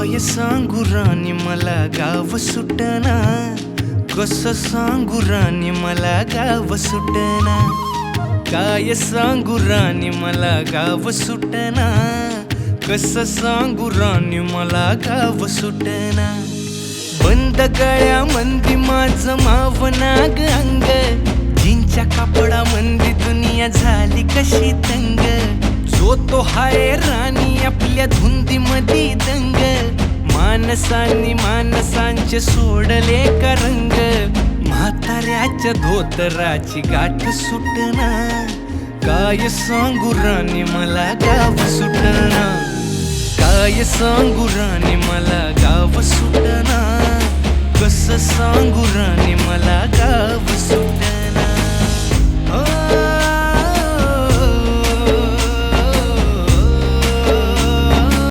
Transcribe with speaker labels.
Speaker 1: काय सांगू राणी मला गाव सुटना, कसं सांगू राणी मला गाव सुटना. काय सांगू राणी मला गाव सुटना, कसं सांगू राणी मला गाव सुटना. बंद गळ्यामंदी माझं मावनाग अंग, जीनच्या कापडामंदी दुनिया झाली कशी तंग. जो तो हाय राणी आपल्या धुंदीमधी दंग, माणसांनी माणसांचे सोडले का रंग. म्हाताऱ्याच्या धोतराची गाठ सुटना, काय सांगू राणी मला गाव सुटना. काय सांगू राणी मला गाव सुटना, कसं सांगू राणी मला गाव सुटना.